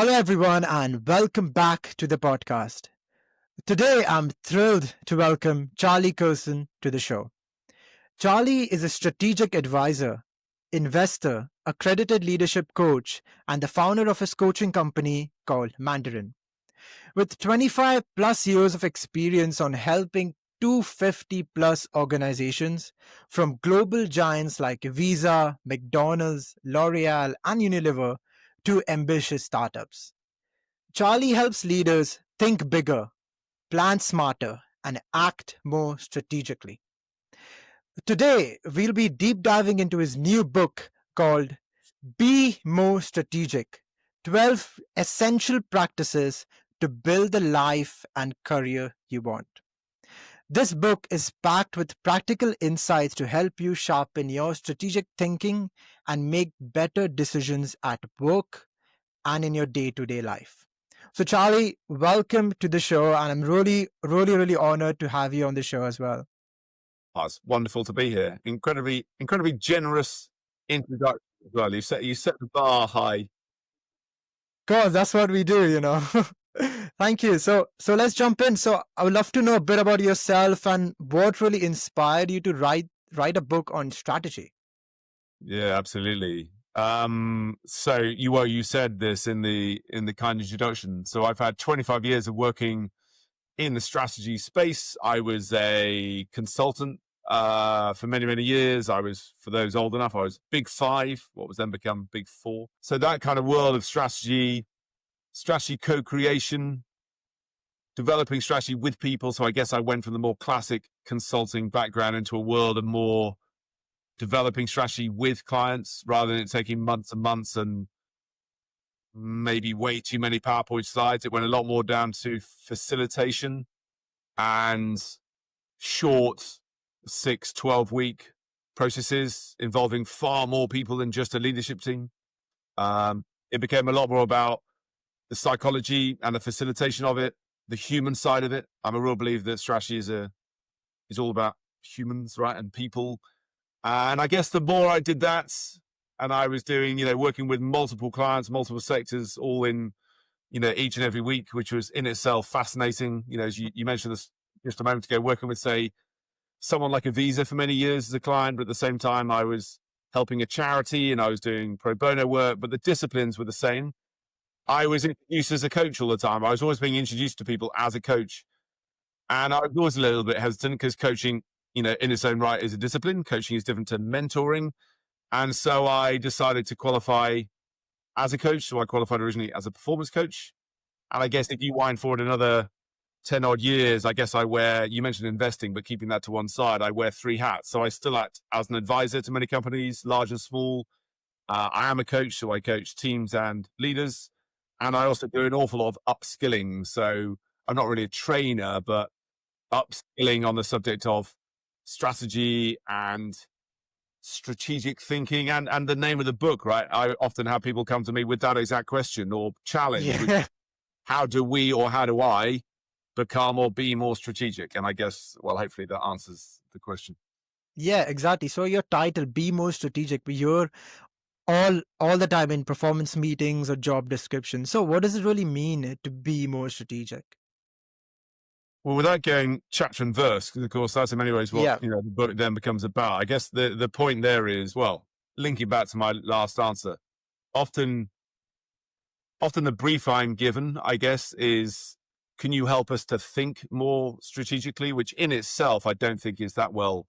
Hello, everyone, and welcome back to the podcast. Today, I'm thrilled to welcome Charlie Curson to the show. Charlie is a strategic advisor, investor, accredited leadership coach, and the founder of his coaching company called Mandarin. With 25 plus years of experience on helping 250 plus organizations, from global giants like Visa, McDonald's, L'Oreal, and Unilever, to ambitious startups. Charlie helps leaders think bigger, plan smarter, and act more strategically. Today, we'll be deep diving into his new book called Be More Strategic: 12 Essential Practices to Build the Life and Career You Want. This book is packed with practical insights to help you sharpen your strategic thinking and make better decisions at work and in your day to day life. So, Charlie, welcome to the show. And I'm really honored to have you on the show as well. Oh, it's wonderful to be here. Incredibly generous introduction as well. You set the bar high. Of course, that's what we do. Thank you. So let's jump in. So I would love to know a bit about yourself and what really inspired you to write a book on strategy. Yeah, absolutely. So you said this in the kind introduction. So I've had 25 years of working in the strategy space. I was a consultant for many years. I was, for those old enough, I was Big Five, what was then become Big Four. So that kind of world of strategy co-creation, developing strategy with people. So I guess I went from the more classic consulting background into a world of more developing strategy with clients rather than it taking months and months and maybe way too many PowerPoint slides. It went a lot more down to facilitation and short 6-12 week processes involving far more people than just a leadership team. It became a lot more about the psychology and the facilitation of it, the human side of it. I'm a real believer that strategy is all about humans, right, and people. And I guess the more I did that, and I was doing, working with multiple clients, multiple sectors, all in, each and every week, which was in itself fascinating. As you mentioned this just a moment ago, working with, say, someone like a Visa for many years as a client, but at the same time, I was helping a charity and I was doing pro bono work, but the disciplines were the same. I was introduced as a coach all the time. I was always being introduced to people as a coach. And I was always a little bit hesitant because coaching, in its own right is a discipline. Coaching is different to mentoring. And so I decided to qualify as a coach. So I qualified originally as a performance coach. And I guess if you wind forward another 10 odd years, I guess you mentioned investing, but keeping that to one side, I wear 3 hats. So I still act as an advisor to many companies, large and small. I am a coach, so I coach teams and leaders. And I also do an awful lot of upskilling. So I'm not really a trainer, but upskilling on the subject of strategy and strategic thinking and the name of the book, right? I often have people come to me with that exact question or challenge. Yeah. How do I become or be more strategic? And I guess, well, hopefully that answers the question. Yeah, exactly. So your title, Be More Strategic, but you're all the time in performance meetings or job descriptions. So what does it really mean to be more strategic? Well, without going chapter and verse, because of course that's in many ways what Yeah. the book then becomes about. I guess the point there is, well, linking back to my last answer, often the brief I'm given, I guess, is, can you help us to think more strategically? Which in itself, I don't think is that well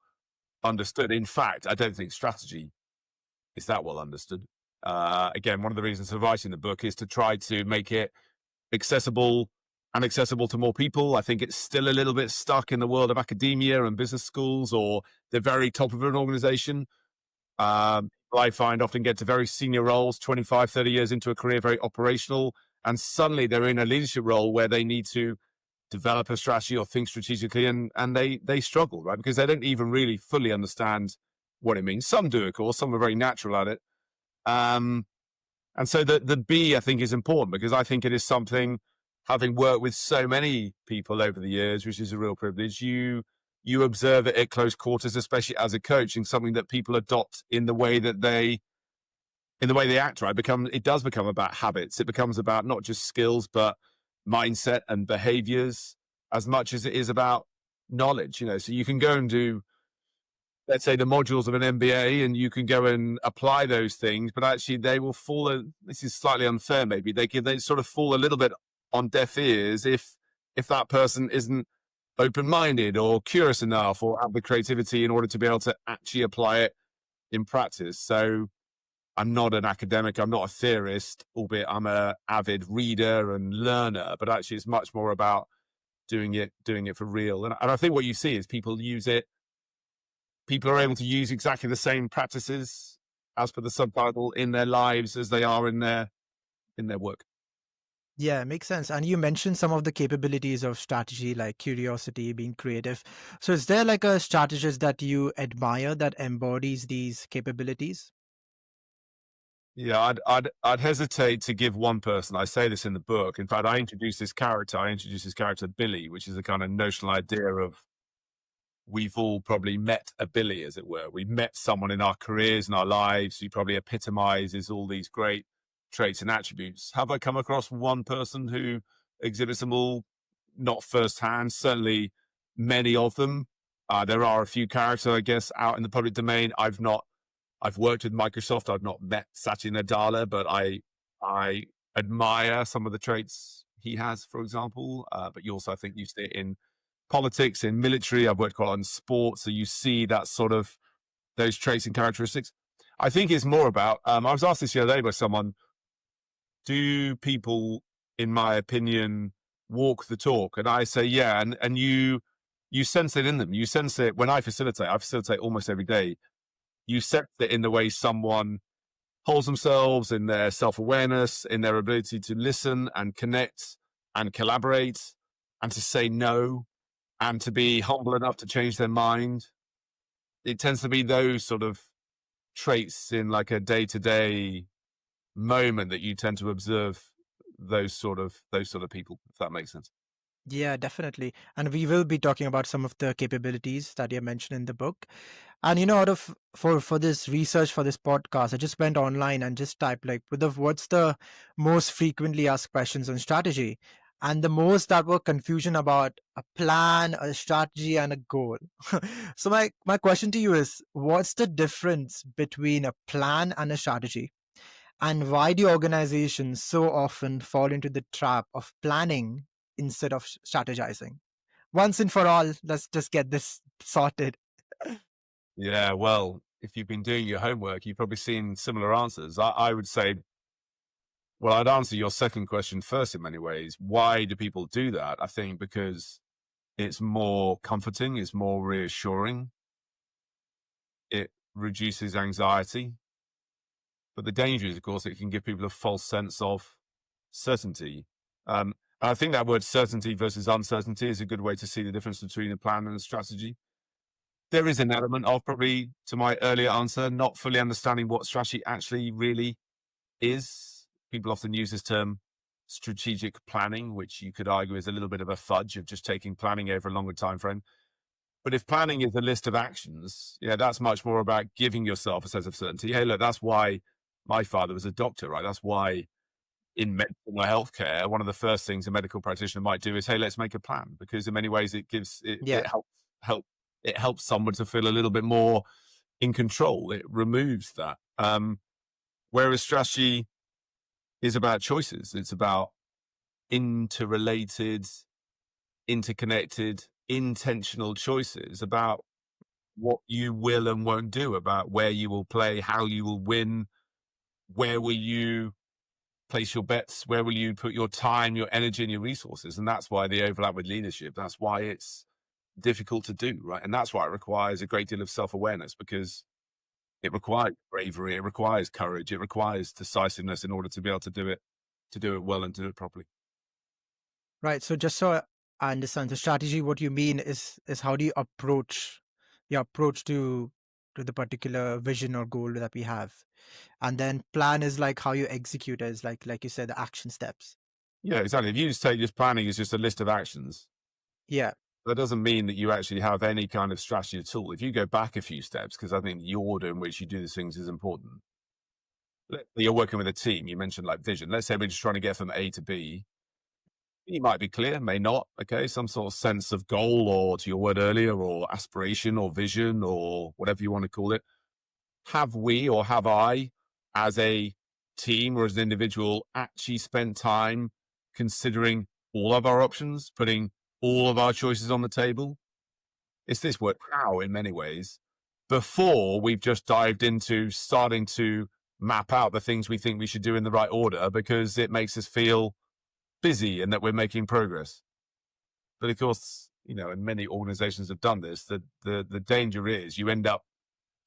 understood. In fact, I don't think strategy is that well understood. Again, one of the reasons for writing the book is to try to make it accessible to more people. I think it's still a little bit stuck in the world of academia and business schools or the very top of an organization. I find often get to very senior roles, 25, 30 years into a career, very operational, and suddenly they're in a leadership role where they need to develop a strategy or think strategically, and they struggle, right? Because they don't even really fully understand what it means. Some do, of course. Some are very natural at it. And so the B, I think, is important because I think it is something, having worked with so many people over the years, which is a real privilege, you observe it at close quarters, especially as a coach, and something that people adopt in the way that they in the way they act, right, it does become about habits. It becomes about not just skills, but mindset and behaviors as much as it is about knowledge. So you can go and do, let's say, the modules of an MBA, and you can go and apply those things, but actually they will fall. This is slightly unfair, maybe they sort of fall a little bit on deaf ears if that person isn't open-minded or curious enough or have the creativity in order to be able to actually apply it in practice. So I'm not an academic, I'm not a theorist, albeit I'm a avid reader and learner, but actually it's much more about doing it for real. And I think what you see is people are able to use exactly the same practices as per the subtitle in their lives as they are in their work. Yeah, makes sense. And you mentioned some of the capabilities of strategy, like curiosity, being creative. So, is there like a strategist that you admire that embodies these capabilities? Yeah, I'd hesitate to give one person. I say this in the book. In fact, I introduced this character Billy, which is a kind of notional idea of we've all probably met a Billy, as it were. We've met someone in our careers and our lives who probably epitomizes all these great traits and attributes. Have I come across one person who exhibits them all? Not firsthand, certainly many of them. There are a few characters, I guess, out in the public domain. I've worked with Microsoft. I've not met Satya Nadella, but I admire some of the traits he has, for example. But you also, I think, you see it in politics, in military. I've worked quite a lot in sports, so you see that sort of those traits and characteristics. I think it's more about. I was asked this the other day by someone: do people, in my opinion, walk the talk? And I say, yeah. And you sense it in them. You sense it when I facilitate. I facilitate almost every day. You sense it in the way someone holds themselves, in their self-awareness, in their ability to listen and connect and collaborate and to say no and to be humble enough to change their mind. It tends to be those sort of traits in like a day-to-day moment that you tend to observe those sort of people, if that makes sense. Yeah, definitely. And we will be talking about some of the capabilities that you mentioned in the book. And out of for this research for this podcast, I just went online and just typed like what's the most frequently asked questions on strategy. And the most that were confusion about a plan, a strategy, and a goal. So my question to you is, what's the difference between a plan and a strategy? And why do organizations so often fall into the trap of planning instead of strategizing? Once and for all, let's just get this sorted. Yeah, well, if you've been doing your homework, you've probably seen similar answers. I would say, well, I'd answer your second question first in many ways. Why do people do that? I think because it's more comforting, it's more reassuring, it reduces anxiety. But the danger is, of course, it can give people a false sense of certainty. And I think that word certainty versus uncertainty is a good way to see the difference between a plan and a strategy. There is an element of, probably to my earlier answer, not fully understanding what strategy actually really is. People often use this term strategic planning, which you could argue is a little bit of a fudge of just taking planning over a longer time frame. But if planning is a list of actions, yeah, that's much more about giving yourself a sense of certainty. Hey, look, that's why my father was a doctor, right? That's why in medicine or healthcare, one of the first things a medical practitioner might do is, hey, let's make a plan, because in many ways it gives it, Yeah. it helps someone to feel a little bit more in control. It removes that. Whereas strategy is about choices. It's about interrelated, interconnected, intentional choices about what you will and won't do, about where you will play, how you will win, where will you place your bets, where will you put your time, your energy, and your resources. And that's why they overlap with leadership. That's why it's difficult to do, right? And that's why it requires a great deal of self-awareness, because it requires bravery, it requires courage, it requires decisiveness in order to be able to do it well and do it properly. Right. So just so I understand the strategy, what you mean is how do you approach your approach to the particular vision or goal that we have. And then plan is like how you execute it, is like you said, the action steps. Yeah, exactly. If you just take this planning as just a list of actions, Yeah. that doesn't mean that you actually have any kind of strategy at all. If you go back a few steps, because I think the order in which you do these things is important, You're working with a team. You mentioned like vision. Let's say we're just trying to get from A to B. It might be clear, may not. Okay. Some sort of sense of goal, or to your word earlier, or aspiration or vision or whatever you want to call it. Have we, or have I, as a team or as an individual, actually spent time considering all of our options, putting all of our choices on the table? It's this word how in many ways, before we've just dived into starting to map out the things we think we should do in the right order because it makes us feel busy and that we're making progress. But of course, and many organizations have done this, the danger is you end up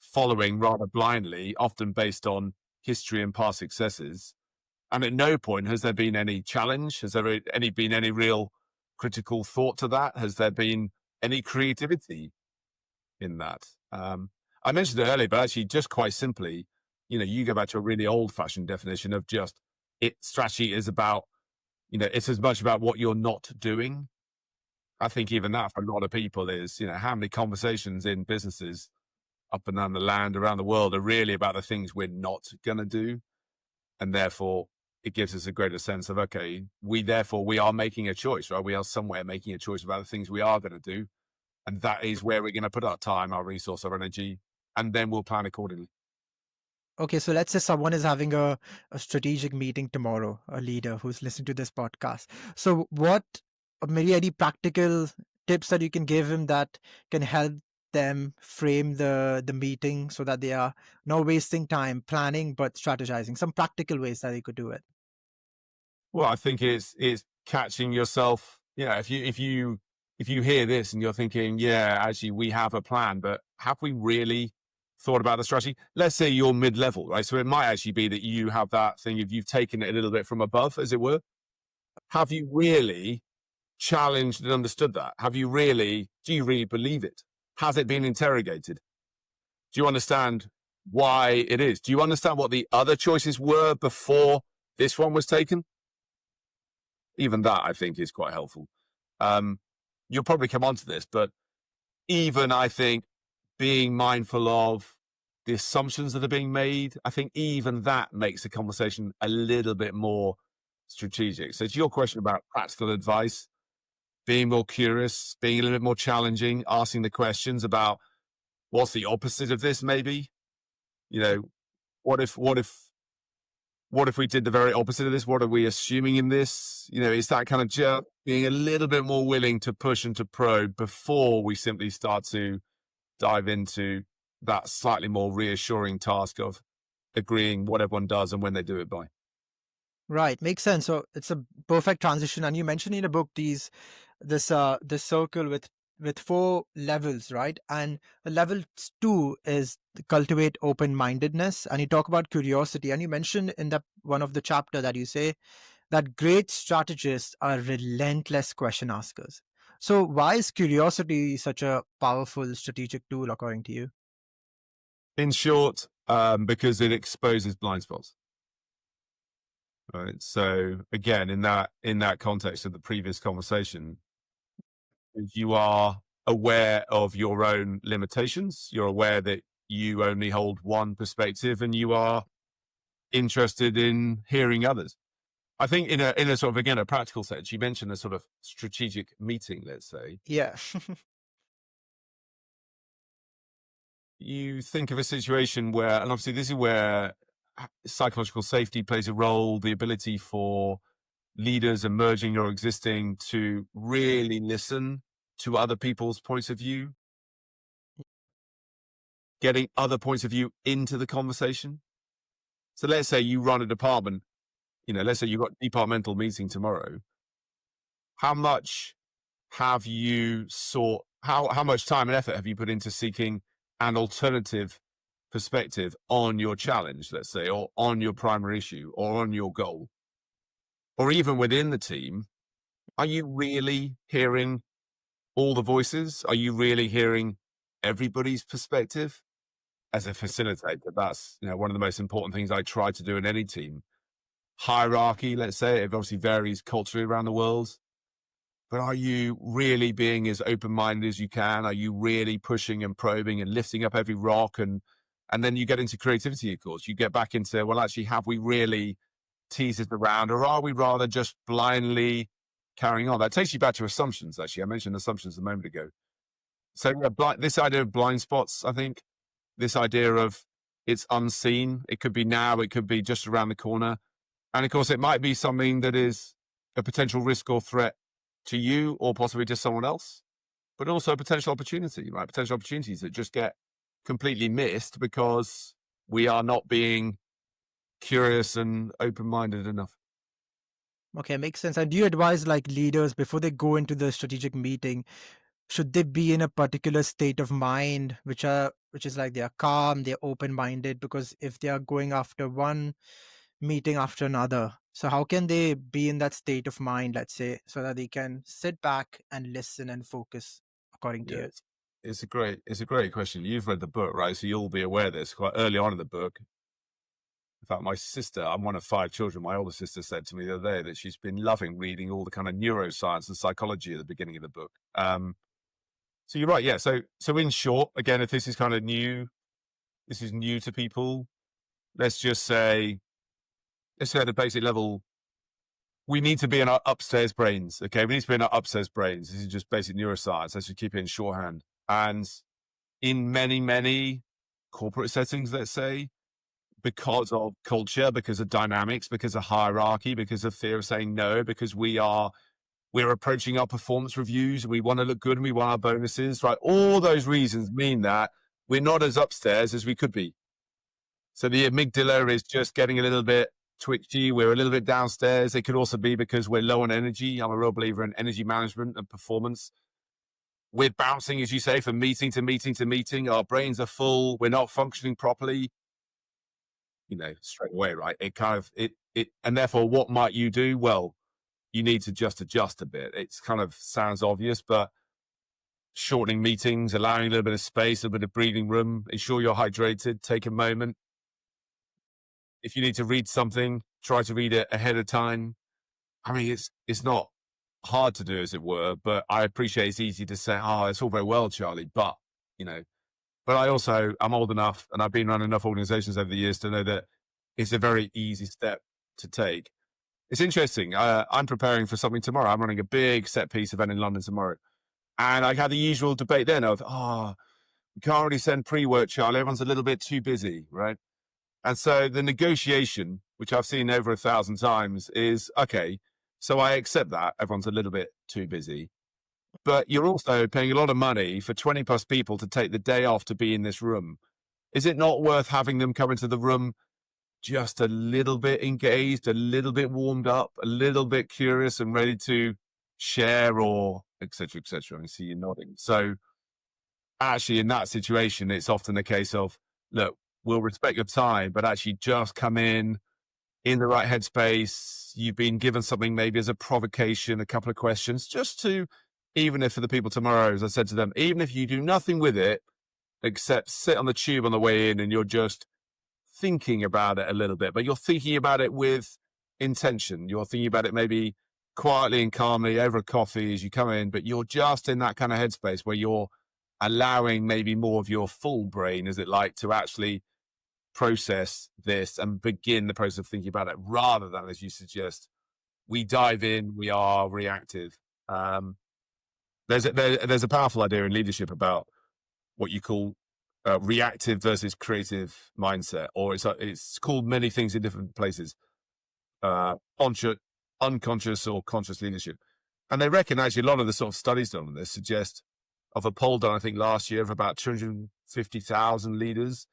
following rather blindly, often based on history and past successes. And at no point has there been any challenge. Has there been any real critical thought to that? Has there been any creativity in that? I mentioned it earlier, but actually just quite simply, you go back to a really old fashioned definition of just strategy is about, it's as much about what you're not doing. I think even that for a lot of people is, how many conversations in businesses up and down the land, around the world, are really about the things we're not going to do. And therefore, it gives us a greater sense of, okay, we are making a choice, right? We are somewhere making a choice about the things we are going to do. And that is where we're going to put our time, our resource, our energy, and then we'll plan accordingly. Okay, so let's say someone is having a strategic meeting tomorrow, a leader who's listening to this podcast. So what, maybe any practical tips that you can give him that can help them frame the meeting so that they are not wasting time planning but strategizing? Some practical ways that they could do it. Well, I think it's catching yourself. Yeah, if you hear this and you're thinking, yeah, actually we have a plan, but have we really thought about the strategy? Let's say you're mid-level, right? So it might actually be that you have that thing if you've taken it a little bit from above, as it were. Have you really challenged and understood that? Do you really believe it? Has it been interrogated? Do you understand why it is? Do you understand what the other choices were before this one was taken? Even that, I think, is quite helpful. You'll probably come onto this, but even I think being mindful of the assumptions that are being made, I think even that makes the conversation a little bit more strategic. So to your question about practical advice, being more curious, being a little bit more challenging, asking the questions about what's the opposite of this, maybe, what if we did the very opposite of this? What are we assuming in this? It's that kind of just being a little bit more willing to push and to probe before we simply start to dive into that slightly more reassuring task of agreeing what everyone does and when they do it by. Right, makes sense. So it's a perfect transition. And you mentioned in a book this circle with 4 levels, right? And the level 2 is the cultivate open-mindedness, and you talk about curiosity. And you mentioned in one of the chapter that you say that great strategists are relentless question askers. So why is curiosity such a powerful strategic tool, according to you? In short, because it exposes blind spots. Right. So again, in that context of the previous conversation, you are aware of your own limitations. You're aware that you only hold one perspective, and you are interested in hearing others. I think in a sort of, again, a practical sense, you mentioned a sort of strategic meeting, let's say. Yeah. You think of a situation where, and obviously this is where psychological safety plays a role, the ability for leaders emerging or existing to really listen to other people's points of view, getting other points of view into the conversation. So let's say you run a department, let's say you've got a departmental meeting tomorrow. How much have you how much time and effort have you put into seeking an alternative perspective on your challenge, let's say, or on your primary issue, or on your goal? Or even within the team, are you really hearing all the voices? Are you really hearing everybody's perspective? As a facilitator, that's one of the most important things I try to do in any team. Hierarchy, let's say, it obviously varies culturally around the world. But are you really being as open-minded as you can? Are you really pushing and probing and lifting up every rock and And then you get into creativity, of course. You get back into, well, actually, have we really teased it around, or are we rather just blindly carrying on? That takes you back to assumptions, actually. I mentioned assumptions a moment ago. So this idea of blind spots, I think, this idea of it's unseen. It could be now, it could be just around the corner. And of course, it might be something that is a potential risk or threat to you or possibly to someone else, but also a potential opportunity, right? Potential opportunities that just get completely missed because we are not being curious and open-minded enough. Okay, makes sense. And do you advise like leaders before they go into the strategic meeting, should they be in a particular state of mind, which is like they are calm, they're open-minded? Because if they are going after one meeting after another, so how can they be in that state of mind, let's say, so that they can sit back and listen and focus according to Yeah, you? it's a great question. You've read the book, right? So you'll be aware of this quite early on in the book. In fact, my sister, I'm one of 5 children. My older sister said to me the other day that she's been loving reading all the kind of neuroscience and psychology at the beginning of the book. So you're right, yeah. So in short, again, if this is kind of new, this is new to people. Let's say at a basic level, we need to be in our upstairs brains. Okay, we need to be in our upstairs brains. This is just basic neuroscience. Let's just keep it in shorthand. And in many corporate settings, let's say, because of culture, because of dynamics, because of hierarchy, because of fear of saying no, because we're approaching our performance reviews, we want to look good and we want our bonuses, right? All those reasons mean that we're not as upstairs as we could be. So the amygdala is just getting a little bit twitchy. We're a little bit downstairs. It could also be because we're low on energy. I'm a real believer in energy management and performance. We're bouncing, as you say, from meeting to meeting to meeting. Our brains are full. We're not functioning properly, straight away, right? And therefore, what might you do? Well, you need to just adjust a bit. It's kind of sounds obvious, but shortening meetings, allowing a little bit of space, a bit of breathing room, ensure you're hydrated, take a moment. If you need to read something, try to read it ahead of time. I mean, it's not hard to do, as it were, but I appreciate it's easy to say, oh, it's all very well, Charlie, but, but I'm old enough and I've been around enough organizations over the years to know that it's a very easy step to take. It's interesting. I'm preparing for something tomorrow. I'm running a big set piece event in London tomorrow. And I had the usual debate then of, we can't really send pre-work, Charlie. Everyone's a little bit too busy, right? And so the negotiation, which I've seen over 1,000 times, is okay. So I accept that everyone's a little bit too busy, but you're also paying a lot of money for 20 plus people to take the day off to be in this room. Is it not worth having them come into the room just a little bit engaged, a little bit warmed up, a little bit curious and ready to share, or et cetera, et cetera? I see you nodding. So actually in that situation, it's often a case of, look, we'll respect your time, but actually just come in the right headspace. You've been given something maybe as a provocation, a couple of questions, just to, even if for the people tomorrow, as I said to them, even if you do nothing with it, except sit on the tube on the way in and you're just thinking about it a little bit, but you're thinking about it with intention. You're thinking about it maybe quietly and calmly over a coffee as you come in, but you're just in that kind of headspace where you're allowing maybe more of your full brain, as it like, to actually process this and begin the process of thinking about it, rather than, as you suggest, we dive in, we are reactive. There's a powerful idea in leadership about what you call reactive versus creative mindset, or it's called many things in different places. Conscious, unconscious, or conscious leadership. And they reckon actually a lot of the sort of studies done on this suggest, of a poll done I think last year of about 250,000 leaders,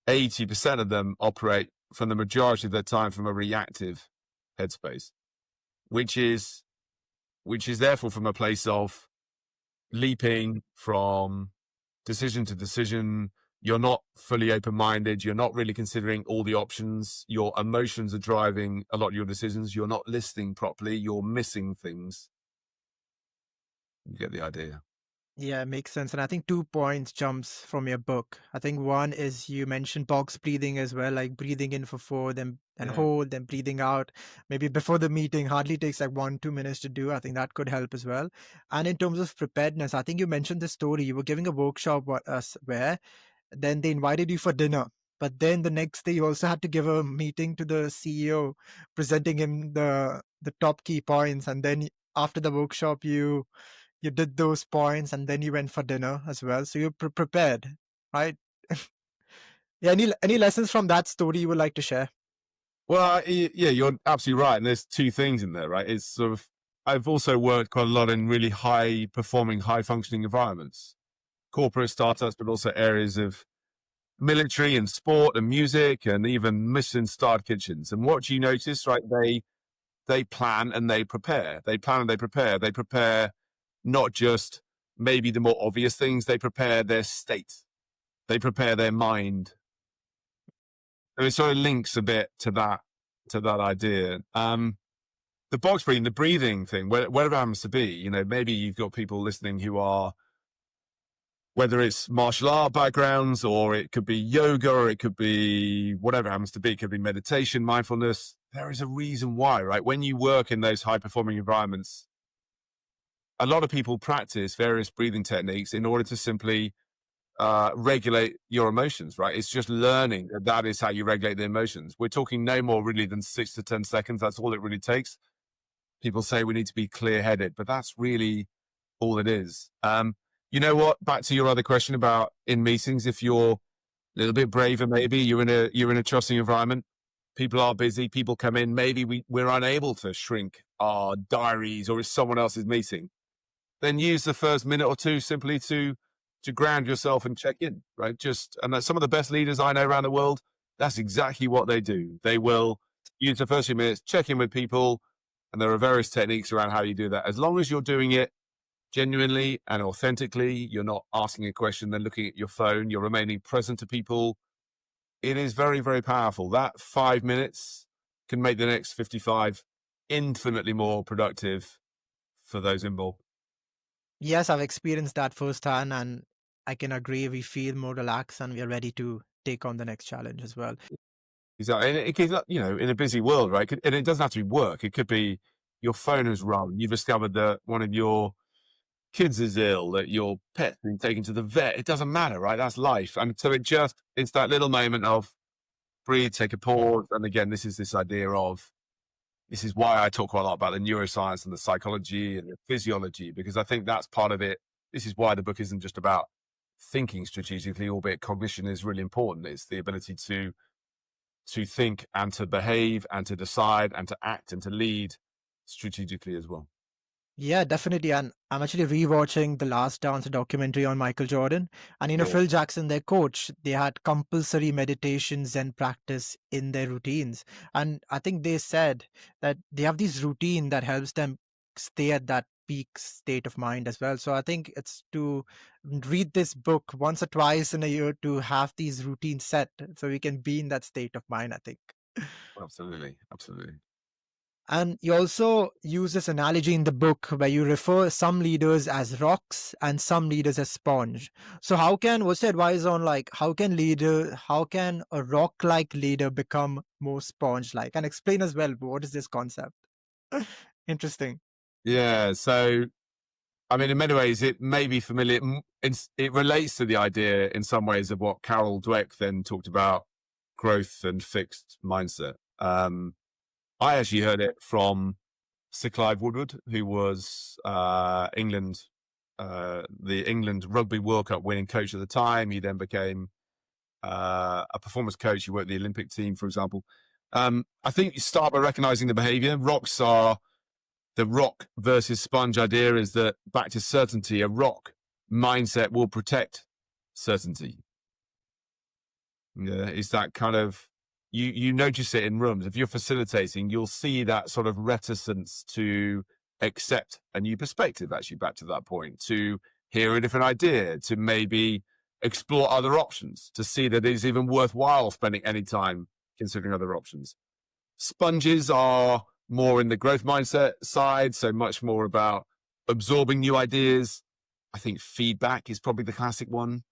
80% of them operate from the majority of their time from a reactive headspace, which is therefore from a place of leaping from decision to decision. You're not fully open-minded. You're not really considering all the options. Your emotions are driving a lot of your decisions. You're not listening properly. You're missing things. You get the idea. Yeah, it makes sense. And I think 2 points jumps from your book. I think one is you mentioned box breathing as well, like breathing in for 4, then and Yeah. hold, then breathing out. Maybe before the meeting, hardly takes like 1-2 minutes to do. I think that could help as well. And in terms of preparedness, I think you mentioned the story. You were giving a workshop where then they invited you for dinner. But then the next day you also had to give a meeting to the CEO, presenting him the top key points. And then after the workshop, you did those points, and then you went for dinner as well. So you're prepared, right? Yeah. Any lessons from that story you would like to share? Well, yeah, you're absolutely right. And there's two things in there, right? It's sort of, I've also worked quite a lot in really high performing, high functioning environments, corporate startups, but also areas of military and sport and music and even mission starred kitchens. And what do you notice, right? They plan and they prepare. They plan and they prepare. They prepare not just maybe the more obvious things, they prepare their state. They prepare their mind. So it sort of links a bit to that idea. The box breathing, the breathing thing, whatever it happens to be, you know, maybe you've got people listening who are, whether it's martial art backgrounds, or it could be yoga, or it could be whatever it happens to be, it could be meditation, mindfulness. There is a reason why, right? When you work in those high performing environments, a lot of people practice various breathing techniques in order to simply regulate your emotions, right? It's just learning that is how you regulate the emotions. We're talking no more really than 6 to 10 seconds. That's all it really takes. People say we need to be clear headed, but that's really all it is. You know what? Back to your other question about in meetings, if you're a little bit braver, maybe you're in a trusting environment. People are busy. People come in. Maybe we're unable to shrink our diaries, or it's someone else's meeting. Then use the first minute or two simply to ground yourself and check in, right? And some of the best leaders I know around the world, that's exactly what they do. They will use the first few minutes, check in with people, and there are various techniques around how you do that. As long as you're doing it genuinely and authentically, you're not asking a question, then looking at your phone, you're remaining present to people. It is very, very powerful. That 5 minutes can make the next 55 infinitely more productive for those involved. Yes, I've experienced that firsthand, and I can agree. We feel more relaxed and we are ready to take on the next challenge as well. Exactly. And it could, you know, in a busy world, right? And it doesn't have to be work. It could be your phone has rung. You've discovered that one of your kids is ill, that your pet's been taken to the vet. It doesn't matter, right? That's life. And so it's that little moment of breathe, take a pause. And again, this idea of, this is why I talk quite a lot about the neuroscience and the psychology and the physiology, because I think that's part of it. This is why the book isn't just about thinking strategically, albeit cognition is really important. It's the ability to think and to behave and to decide and to act and to lead strategically as well. Yeah, definitely. And I'm actually rewatching The Last Dance documentary on Michael Jordan. And Yeah. Phil Jackson, their coach, they had compulsory meditations and practice in their routines. And I think they said that they have this routine that helps them stay at that peak state of mind as well. So I think it's to read this book once or twice in a year to have these routines set so we can be in that state of mind, I think. Absolutely. Absolutely. And you also use this analogy in the book where you refer some leaders as rocks and some leaders as sponge. So what's the advice on like how can a rock-like leader become more sponge-like? And explain as well, what is this concept? Interesting. Yeah. So, I mean, in many ways, it may be familiar. It relates to the idea in some ways of what Carol Dweck then talked about, growth and fixed mindset. I actually heard it from Sir Clive Woodward, who was the England Rugby World Cup winning coach at the time. He then became a performance coach. He worked the Olympic team, for example. I think you start by recognizing the behavior. The rock versus sponge idea is that, back to certainty, a rock mindset will protect certainty. Yeah, it's that kind of, you notice it in rooms. If you're facilitating, you'll see that sort of reticence to accept a new perspective, actually, back to that point, to hear a different idea, to maybe explore other options, to see that it's even worthwhile spending any time considering other options. Sponges are more in the growth mindset side, so much more about absorbing new ideas. I think feedback is probably the classic one,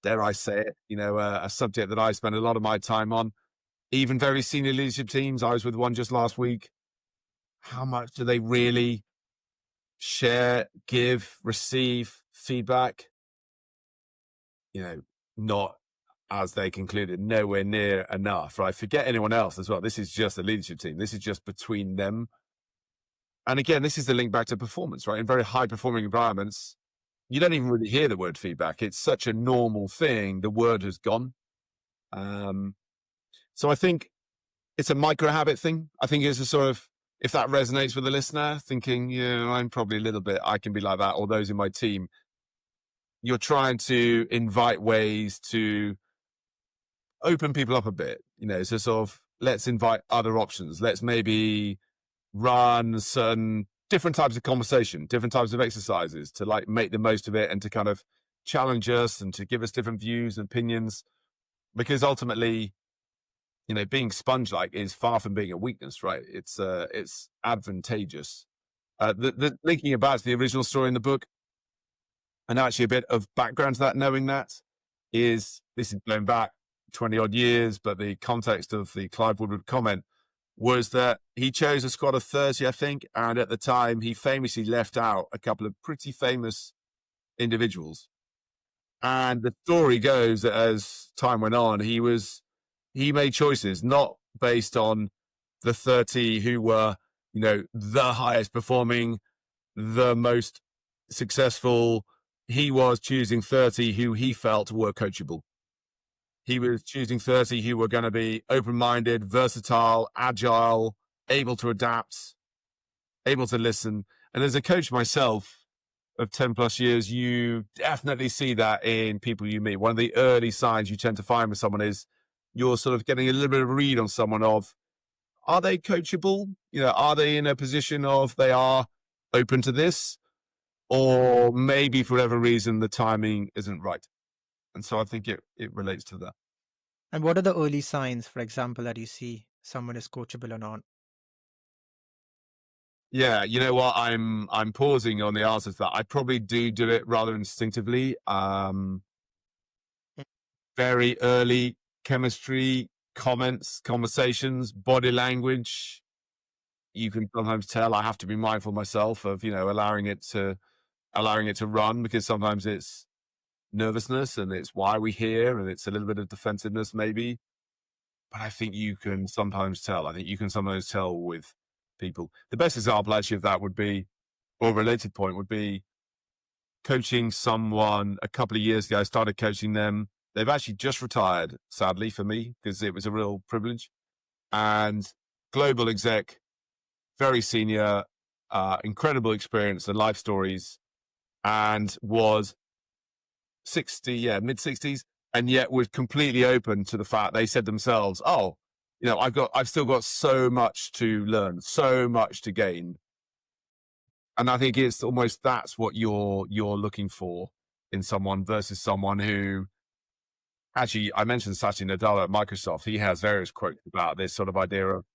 dare I say it, you know, a subject that I spend a lot of my time on. Even very senior leadership teams, I was with one just last week. How much do they really share, give, receive feedback? You know, not, as they concluded, nowhere near enough, right? Forget anyone else as well. This is just a leadership team. This is just between them. And again, this is the link back to performance, right? In very high performing environments, you don't even really hear the word feedback. It's such a normal thing. The word has gone. So I think it's a micro habit thing. I think it's a sort of, if that resonates with the listener, thinking, yeah, I'm probably a little bit, I can be like that, or those in my team, you're trying to invite ways to open people up a bit, so sort of, let's invite other options. Let's maybe run certain different types of conversation, different types of exercises to like make the most of it and to kind of challenge us and to give us different views and opinions. Because ultimately, being sponge-like is far from being a weakness, right? It's advantageous. The linking it back to the original story in the book, and actually a bit of background to that, knowing that this is going back 20 odd years, but the context of the Clive Woodward comment was that he chose a squad of 30, I think. And at the time, he famously left out a couple of pretty famous individuals. And the story goes that as time went on, he made choices not based on the 30 who were, the highest performing, the most successful. He was choosing 30 who he felt were coachable. He was choosing 30 who were going to be open-minded, versatile, agile, able to adapt, able to listen. And as a coach myself of 10 plus years, you definitely see that in people you meet. One of the early signs you tend to find with someone is you're sort of getting a little bit of a read on someone of, are they coachable? Are they in a position of they are open to this? Or maybe for whatever reason, the timing isn't right. And so I think it relates to that. And what are the early signs, for example, that you see someone is coachable or not? Yeah, you know what? I'm pausing on the answer to that. I probably do it rather instinctively. Very early chemistry, comments, conversations, body language. You can sometimes tell. I have to be mindful myself of allowing it to run, because sometimes it's nervousness and it's why we hear and it's a little bit of defensiveness maybe. But I think you can sometimes tell. I think you can sometimes tell with people. The best example actually of that would be, or a related point would be, coaching someone a couple of years ago. I started coaching them. They've actually just retired, sadly for me, because it was a real privilege. And global exec, very senior, incredible experience and life stories, and was 60, mid 60s, and yet was completely open to the fact, they said themselves, oh, I've still got so much to learn, so much to gain. And I think it's almost, that's what you're looking for in someone versus someone who, actually, I mentioned Satya Nadella at Microsoft. He has various quotes about this sort of idea of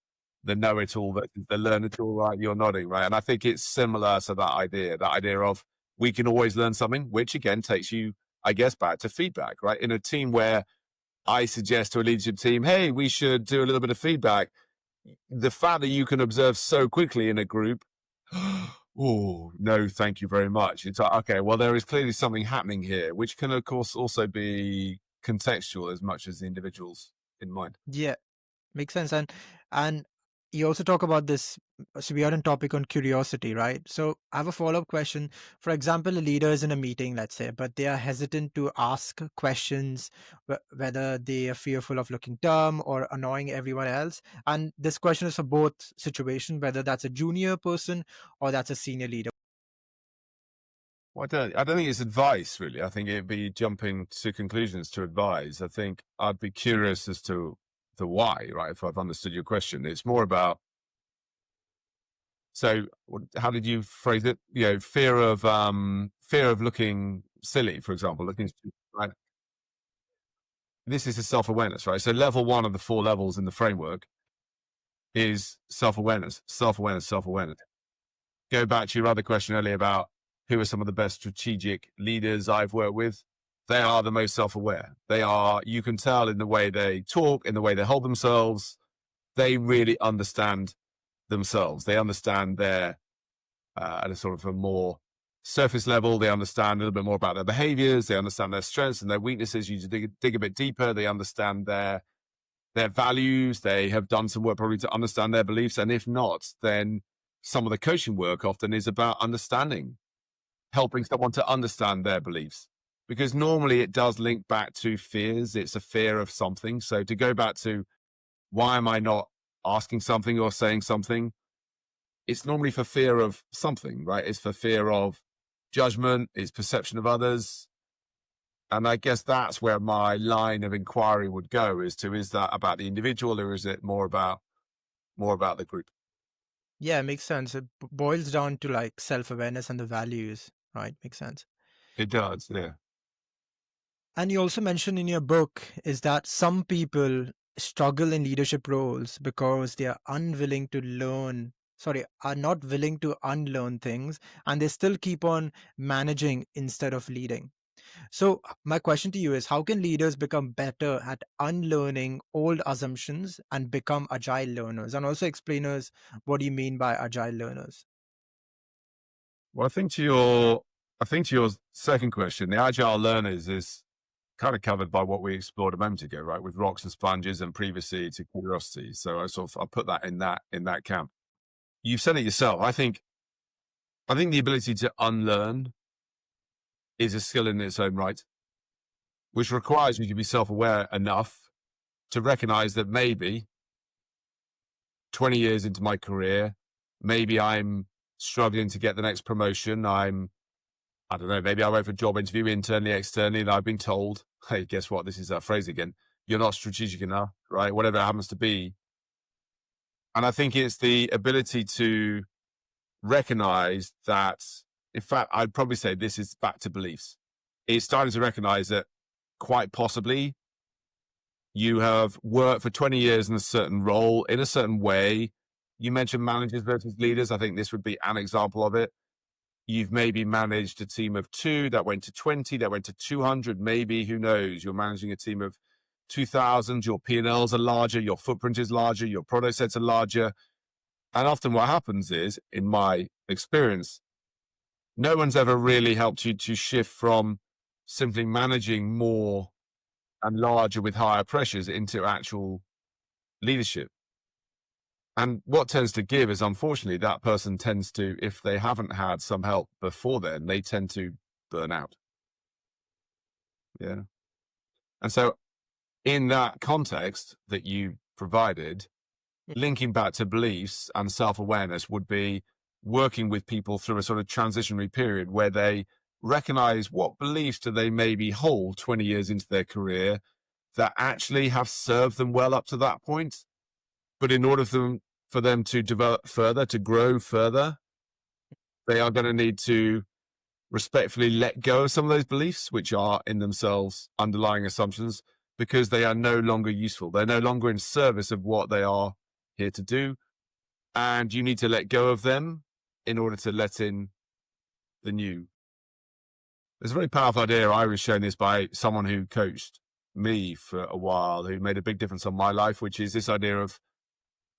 the know-it-all versus the learn-it-all, right? You're nodding, right? And I think it's similar to that idea of we can always learn something, which again takes you, I guess, back to feedback, right? In a team where I suggest to a leadership team, hey, we should do a little bit of feedback. The fact that you can observe so quickly in a group, oh, no, thank you very much. It's like, okay, well, there is clearly something happening here, which can, of course, also be contextual as much as the individuals in mind. Yeah, makes sense. And you also talk about this. So we are on topic on curiosity, right? So I have a follow-up question. For example, a leader is in a meeting, let's say, but they are hesitant to ask questions, whether they are fearful of looking dumb or annoying everyone else. And this question is for both situations, whether that's a junior person or that's a senior leader. Well, I don't think it's advice, really. I think it'd be jumping to conclusions to advise. I think I'd be curious as to the why, right? If I've understood your question, it's more about, so how did you phrase it? Fear of looking silly, for example, looking stupid, right? This is a self-awareness, right? So level one of the 4 levels in the framework is self-awareness, self-awareness, self-awareness. Go back to your other question earlier about who are some of the best strategic leaders I've worked with. They are the most self-aware. You can tell in the way they talk, in the way they hold themselves. They really understand themselves. They understand their, at a sort of a more surface level, they understand a little bit more about their behaviors, they understand their strengths and their weaknesses. You just dig a bit deeper, they understand their values, they have done some work probably to understand their beliefs. And if not, then some of the coaching work often is about understanding, helping someone to understand their beliefs. Because normally it does link back to fears. It's a fear of something. So to go back to why am I not asking something or saying something? It's normally for fear of something, right? It's for fear of judgment, it's perception of others. And I guess that's where my line of inquiry would go is that about the individual or is it more about the group? Yeah, makes sense. It boils down to like self-awareness and the values, right? Makes sense. It does, yeah. And you also mentioned in your book is that some people struggle in leadership roles because they are unwilling to learn, sorry, are not willing to unlearn things, and they still keep on managing instead of leading. So, my question to you is how can leaders become better at unlearning old assumptions and become agile learners? And also explain us what do you mean by agile learners? Well, I think to your second question, the agile learners is kind of covered by what we explored a moment ago, right? With rocks and sponges and previously to curiosity. So I put that in that camp. You've said it yourself. I think the ability to unlearn is a skill in its own right, which requires you to be self-aware enough to recognize that maybe 20 years into my career, maybe I'm struggling to get the next promotion. I don't know, maybe I went for a job interview internally, externally, and I've been told, hey, guess what? This is that phrase again. You're not strategic enough, right? Whatever it happens to be. And I think it's the ability to recognize that, in fact, I'd probably say this is back to beliefs. It's starting to recognize that quite possibly you have worked for 20 years in a certain role, in a certain way. You mentioned managers versus leaders. I think this would be an example of it. You've maybe managed a team of 2 that went to 20, that went to 200, maybe, who knows? You're managing a team of 2,000, your P&Ls are larger, your footprint is larger, your product sets are larger. And often what happens is, in my experience, no one's ever really helped you to shift from simply managing more and larger with higher pressures into actual leadership. And what tends to give is, unfortunately, that person tends to, if they haven't had some help before then, they tend to burn out. Yeah. And so in that context that you provided, linking back to beliefs and self-awareness would be working with people through a sort of transitionary period where they recognize what beliefs do they maybe hold 20 years into their career that actually have served them well up to that point. But in order for them to develop further, to grow further, they are going to need to respectfully let go of some of those beliefs, which are in themselves underlying assumptions, because they are no longer useful. They're no longer in service of what they are here to do. And you need to let go of them in order to let in the new. There's a very powerful idea. I was shown this by someone who coached me for a while, who made a big difference on my life, which is this idea of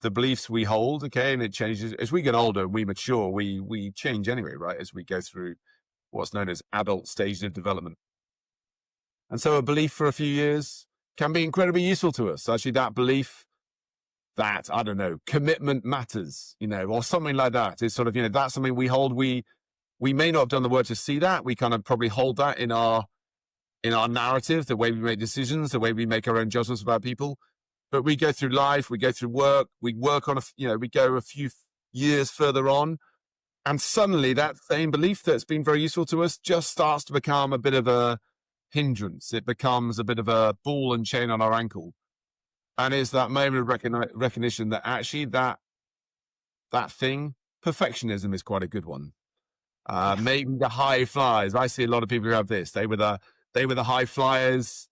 the beliefs we hold. Okay. And it changes as we get older, we mature, we change anyway, right? As we go through what's known as adult stages of development. And so a belief for a few years can be incredibly useful to us. Actually, that belief that, I don't know, commitment matters, or something like that is sort of, that's something we hold. We may not have done the work to see that. We kind of probably hold that in our narrative, the way we make decisions, the way we make our own judgments about people. But we go through life, we go through work, we work on, we go a few years further on. And suddenly that same belief that's been very useful to us just starts to become a bit of a hindrance. It becomes a bit of a ball and chain on our ankle. And it's that moment of recognition that actually that thing, perfectionism is quite a good one. Maybe the high flyers. I see a lot of people who have this. They were the high flyers,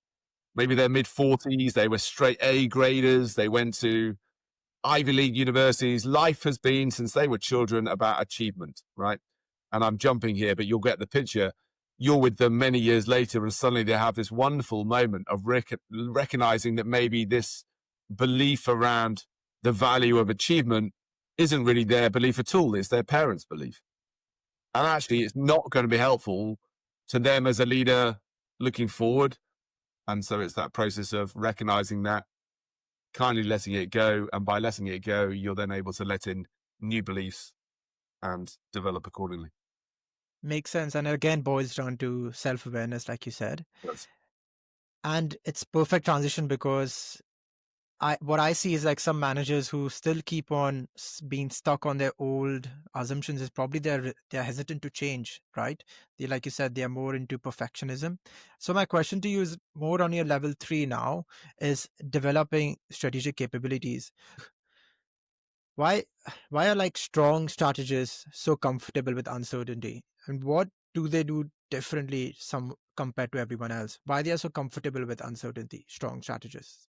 maybe they're mid-40s. They were straight A graders. They went to Ivy League universities. Life has been, since they were children, about achievement, right? And I'm jumping here, but you'll get the picture. You're with them many years later, and suddenly they have this wonderful moment of recognizing that maybe this belief around the value of achievement isn't really their belief at all. It's their parents' belief. And actually, it's not going to be helpful to them as a leader looking forward. And so it's that process of recognizing that, kindly letting it go. And by letting it go, you're then able to let in new beliefs and develop accordingly. Makes sense. And again, boils down to self-awareness, like you said. Yes. And it's perfect transition because what I see is like some managers who still keep on being stuck on their old assumptions is probably they're hesitant to change, right? They, like you said, they are more into perfectionism. So my question to you is more on your level 3 now, is developing strategic capabilities. Why why are like strong strategists so comfortable with uncertainty? And what do they do differently some compared to everyone else? Why they are so comfortable with uncertainty, strong strategists?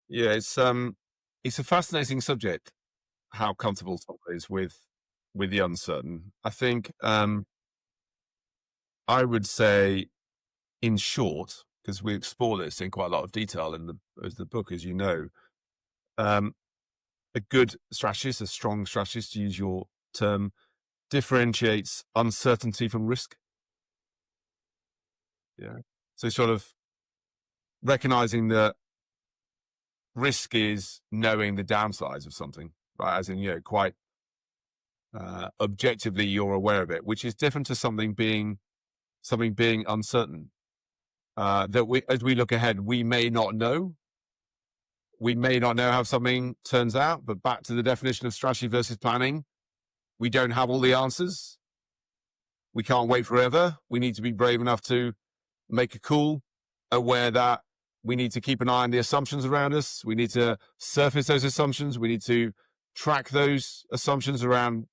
Yeah, it's a fascinating subject, how comfortable someone is with the uncertain. I think I would say, in short, because we explore this in quite a lot of detail in the book, as you know, um, a good strategist, a strong strategist, to use your term, differentiates uncertainty from risk. Yeah. So sort of recognizing that risk is knowing the downsides of something, right? As in, quite objectively, you're aware of it, which is different to something being uncertain. That as we look ahead, we may not know. We may not know how something turns out, but back to the definition of strategy versus planning, we don't have all the answers. We can't wait forever. We need to be brave enough to make a call, aware that we need to keep an eye on the assumptions around us. We need to surface those assumptions. We need to track those assumptions around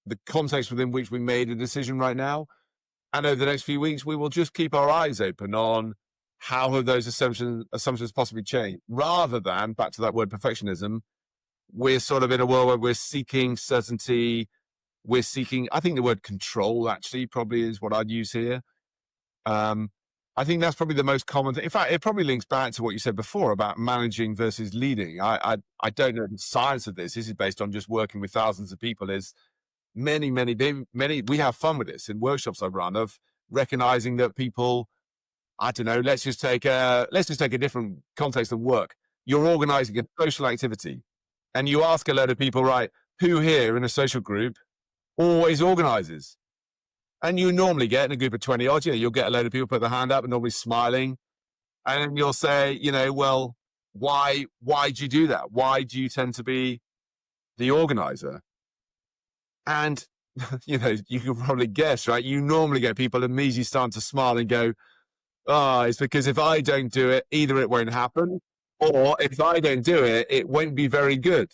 the context within which we made a decision right now. And over the next few weeks, we will just keep our eyes open on how have those assumptions possibly changed, rather than, back to that word perfectionism, we're sort of in a world where we're seeking certainty. We're seeking, I think the word control actually probably is what I'd use here. Um, I think that's probably the most common thing. In fact, it probably links back to what you said before about managing versus leading. I don't know the science of this. This is based on just working with thousands of people. Is many, we have fun with this in workshops I run, of recognizing that people, I don't know, let's just take a different context of work. You're organizing a social activity and you ask a load of people, right, who here in a social group always organizes? And you normally get, in a group of 20 odd, you'll get a load of people put their hand up and normally smiling. And you'll say, well, why do you do that? Why do you tend to be the organizer? And, you can probably guess, right? You normally get people immediately starting to smile and go, oh, it's because if I don't do it, either it won't happen, or if I don't do it, it won't be very good.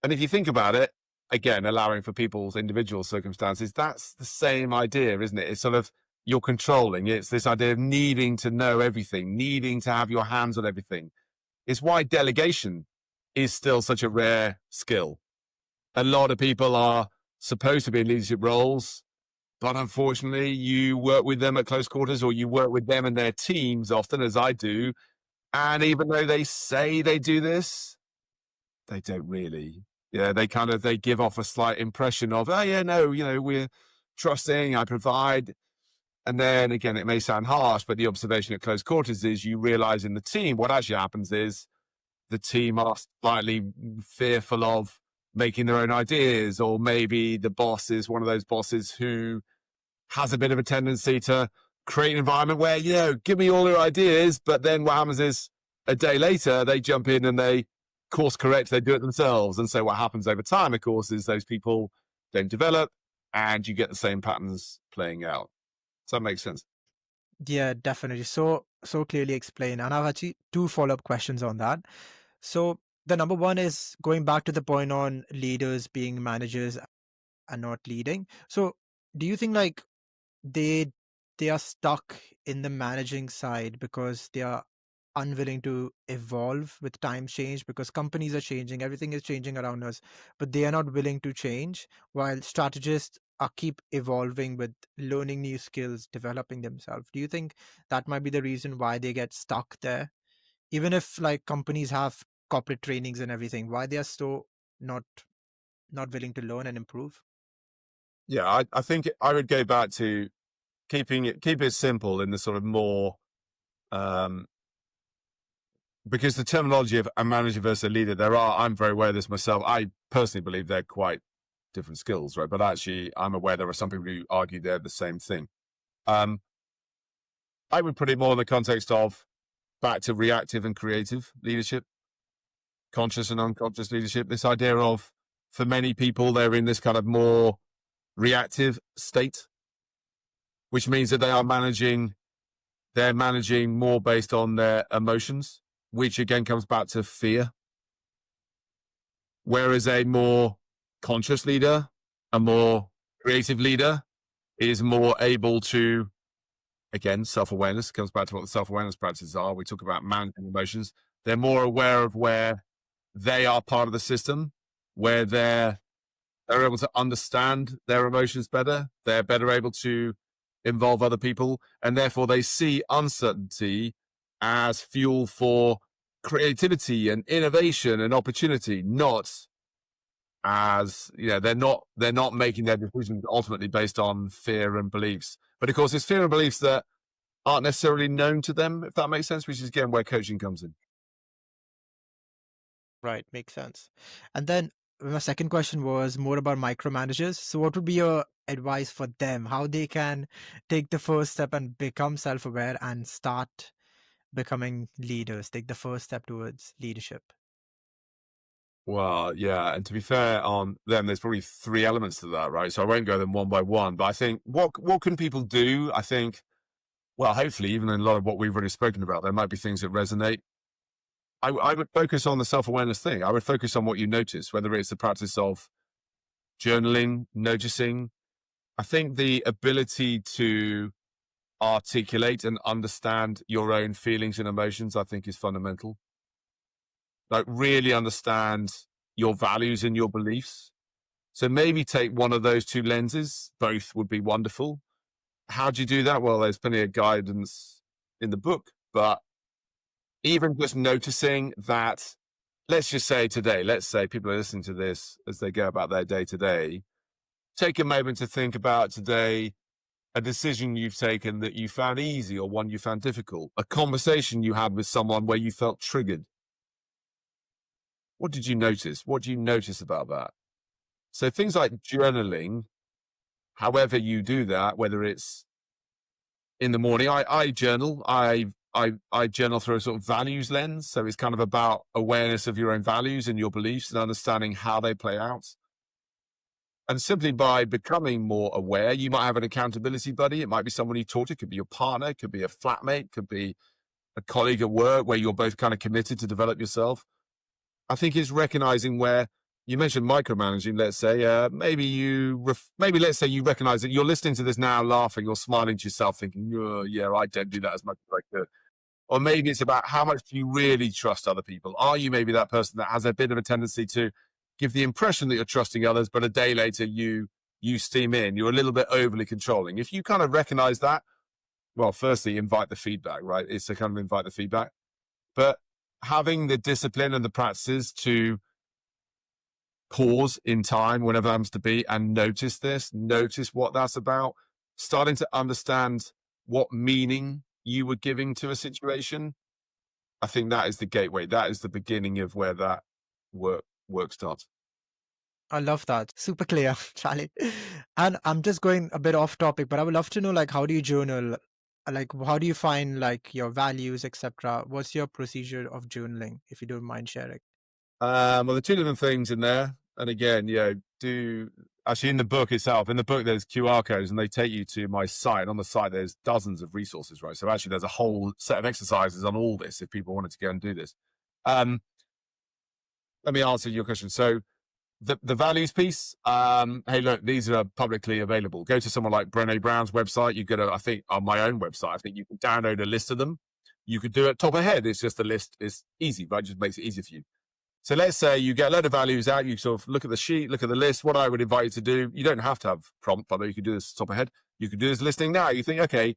And if you think about it, again, allowing for people's individual circumstances, that's the same idea, isn't it? It's sort of, you're controlling. It's this idea of needing to know everything, needing to have your hands on everything. It's why delegation is still such a rare skill. A lot of people are supposed to be in leadership roles, but unfortunately, you work with them at close quarters, or you work with them and their teams often, as I do. And even though they say they do this, they don't really. Yeah, they give off a slight impression of, oh yeah, no, we're trusting, I provide. And then again, it may sound harsh, but the observation at close quarters is you realize in the team, what actually happens is the team are slightly fearful of making their own ideas, or maybe the boss is one of those bosses who has a bit of a tendency to create an environment where, give me all your ideas. But then what happens is a day later, they jump in and they course correct, they do it themselves. And so what happens over time, of course, is those people don't develop and you get the same patterns playing out. Does that make sense? Yeah, definitely. So clearly explained. And I've actually two follow-up questions on that. So the number one is going back to the point on leaders being managers and not leading. So do you think like they they are stuck in the managing side because they are unwilling to evolve with time change, because companies are changing, everything is changing around us, but they are not willing to change, while strategists are keep evolving with learning new skills, developing themselves? Do you think that might be the reason why they get stuck there, even if like companies have corporate trainings and everything, why they are so not not willing to learn and improve? Yeah, I think I would go back to keep it simple in the sort of more, because the terminology of a manager versus a leader, I'm very aware of this myself. I personally believe they're quite different skills, right? But actually, I'm aware there are some people who argue they're the same thing. I would put it more in the context of back to reactive and creative leadership, conscious and unconscious leadership. This idea of, for many people, they're in this kind of more reactive state, which means that they're managing more based on their emotions, which again comes back to fear. Whereas a more conscious leader, a more creative leader is more able to, again, self-awareness comes back to what the self-awareness practices are. We talk about managing emotions. They're more aware of where they are part of the system, where they're able to understand their emotions better. They're better able to involve other people, and therefore they see uncertainty as fuel for creativity and innovation and opportunity, not as, they're not making their decisions ultimately based on fear and beliefs. But of course, it's fear and beliefs that aren't necessarily known to them, if that makes sense, which is again where coaching comes in. Right, makes sense. And then my second question was more about micromanagers. So, what would be your advice for them? How they can take the first step and become self-aware and start becoming leaders, take the first step towards leadership? Well, yeah, and to be fair on them, there's probably three elements to that, right? So I won't go them one by one, but I think what can people do? I think, well, hopefully, even in a lot of what we've already spoken about, there might be things that resonate. I would focus on the self-awareness thing. I would focus on what you notice, whether it's the practice of journaling, noticing. I think the ability to articulate and understand your own feelings and emotions, I think, is fundamental. Like, really understand your values and your beliefs. So maybe take one of those two lenses. Both would be wonderful. How do you do that? Well, there's plenty of guidance in the book, but even just noticing that, let's say people are listening to this as they go about their day to day, take a moment to think about today, a decision you've taken that you found easy or one you found difficult, a conversation you had with someone where you felt triggered. What did you notice? What do you notice about that? So things like journaling, however you do that, whether it's in the morning, I journal. I journal through a sort of values lens. So it's kind of about awareness of your own values and your beliefs and understanding how they play out. And simply by becoming more aware, you might have an accountability buddy. It might be someone you talk to. It could be your partner. It could be a flatmate. It could be a colleague at work where you're both kind of committed to develop yourself. I think it's recognizing where you mentioned micromanaging. Let's say maybe let's say you recognize that you're listening to this now, laughing or smiling to yourself, thinking, "Oh, yeah, I don't do that as much as I could." Or maybe it's about how much do you really trust other people? Are you maybe that person that has a bit of a tendency to give the impression that you're trusting others, but a day later you steam in? You're a little bit overly controlling. If you kind of recognize that, well, firstly, invite the feedback, right? It's to kind of invite the feedback, but having the discipline and the practices to pause in time, whenever that happens to be, and notice what that's about, starting to understand what meaning you were giving to a situation. I think that is the gateway. That is the beginning of where that work starts. I love that. Super clear, Charlie. And I'm just going a bit off topic, but I would love to know, like, how do you journal? Like, how do you find like your values, etc.? What's your procedure of journaling, if you don't mind sharing? Well, there are two different things in there. And again, actually in the book itself, there's QR codes and they take you to my site. On the site, there's dozens of resources, right? So actually there's a whole set of exercises on all this if people wanted to go and do this. Let me answer your question. So the values piece, hey, look, these are publicly available. Go to someone like Brené Brown's website. You go to, I think on my own website, I think you can download a list of them. You could do it top of head. It's just the list is easy, right? It just makes it easier for you. So let's say you get a load of values out, you sort of look at the sheet, look at the list. What I would invite you to do, you don't have to have prompt, by the way, you can do this top of head. You can do this listing now. You think, okay,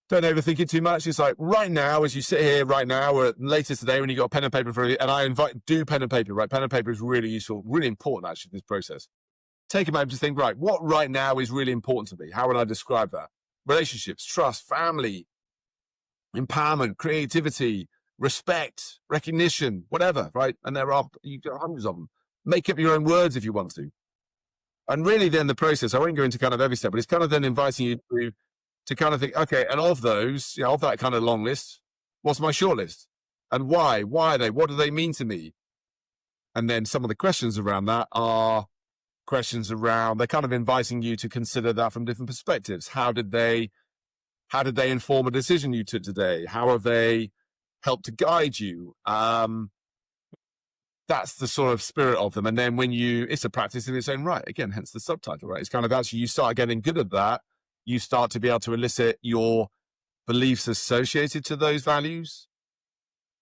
don't overthink it too much. It's like right now, as you sit here right now, or later today when you got a pen and paper for you, and I invite, do pen and paper, right? Pen and paper is really useful, really important actually, this process. Take a moment to think, right, what right now is really important to me? How would I describe that? Relationships, trust, family, empowerment, creativity, respect, recognition, whatever, right? And you've got hundreds of them. Make up your own words if you want to. And really then the process, I won't go into kind of every step, but it's kind of then inviting you to kind of think, okay, and of those, of that kind of long list, what's my short list? And why? Why are they? What do they mean to me? And then some of the questions around that are questions around, they're kind of inviting you to consider that from different perspectives. How did they inform a decision you took today? How have they helped to guide you? That's the sort of spirit of them. And then it's a practice in its own right. Again, hence the subtitle, right? It's kind of actually, you start getting good at that. You start to be able to elicit your beliefs associated to those values,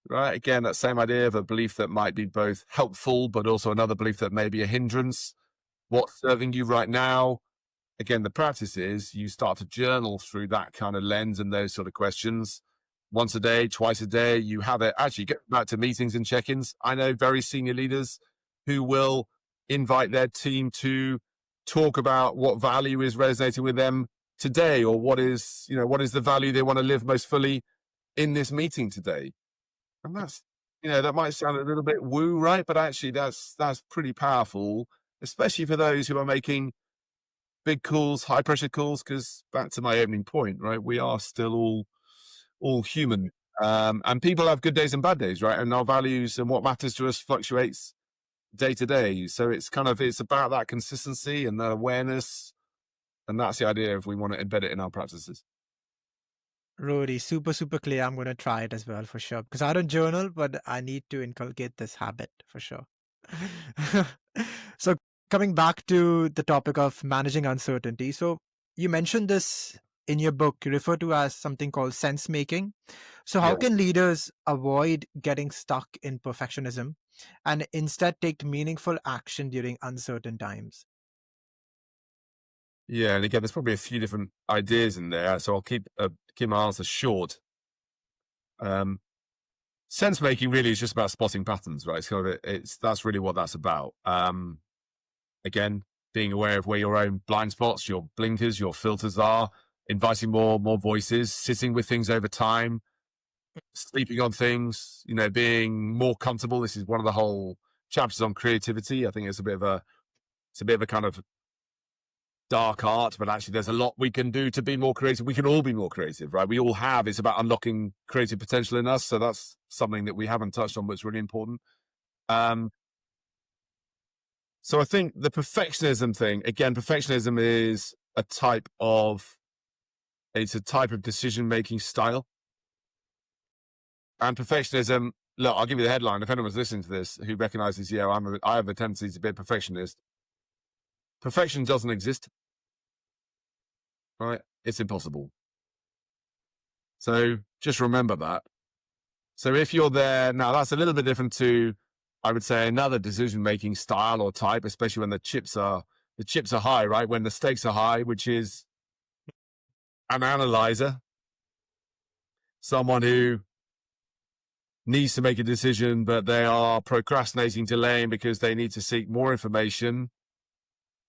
right? Again, that same idea of a belief that might be both helpful, but also another belief that may be a hindrance. What's serving you right now? Again, the practice is you start to journal through that kind of lens and those sort of questions. Once a day, twice a day, you have it. Actually, get back to meetings and check-ins. I know very senior leaders who will invite their team to talk about what value is resonating with them today, or what is the value they want to live most fully in this meeting today. And that's, that might sound a little bit woo, right? But actually that's pretty powerful, especially for those who are making big calls, high pressure calls, because back to my opening point, right? We are still all human. And people have good days and bad days, right? And our values and what matters to us fluctuates day to day. So it's about that consistency and that awareness. And that's the idea if we want to embed it in our practices. Really super, super clear. I'm going to try it as well for sure, because I don't journal, but I need to inculcate this habit for sure. So coming back to the topic of managing uncertainty. So you mentioned this in your book, you refer to as something called sense making. So how can leaders avoid getting stuck in perfectionism and instead take meaningful action during uncertain times? Yeah, and again, there's probably a few different ideas in there, so I'll keep my answer short. Sense making really is just about spotting patterns, right? That's really what that's about. Again, being aware of where your own blind spots, your blinkers, your filters are, inviting more voices, sitting with things over time, sleeping on things, being more comfortable. This is one of the whole chapters on creativity. I think it's a bit of a kind of dark art, but actually there's a lot we can do to be more creative. We can all be more creative, right? We all have. It's about unlocking creative potential in us. So that's something that we haven't touched on, but it's really important. So I think the perfectionism thing, again, perfectionism is a type of decision-making style. And perfectionism, look, I'll give you the headline. If anyone's listening to this who recognizes, I have a tendency to be a perfectionist. Perfection doesn't exist, right? It's impossible. So just remember that. So if you're there, now that's a little bit different to, I would say, another decision-making style or type, especially when the chips are high, right? When the stakes are high, which is an analyzer, someone who needs to make a decision, but they are procrastinating, delaying because they need to seek more information.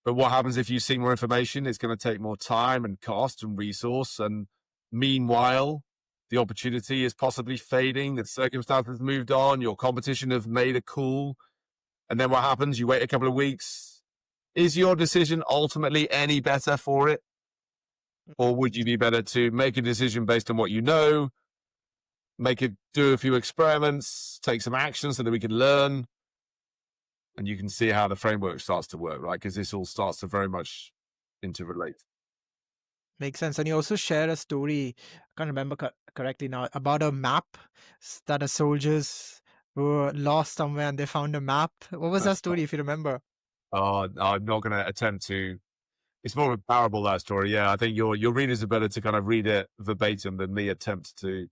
But what happens if you seek more information? It's going to take more time and cost and resource. And meanwhile, the opportunity is possibly fading. The circumstances moved on. Your competition have made a call. And then what happens? You wait a couple of weeks. Is your decision ultimately any better for it? Or would you be better to make a decision based on what you know, do a few experiments, take some action so that we can learn? And you can see how the framework starts to work, right? Because this all starts to very much interrelate. Makes sense. And you also share a story, I can't remember correctly now, about a map that a soldiers were lost somewhere and they found a map. What was that story, if you remember? I'm not going to attempt to. It's more of a parable, that story. Yeah, I think your readers are better to kind of read it verbatim than me attempt to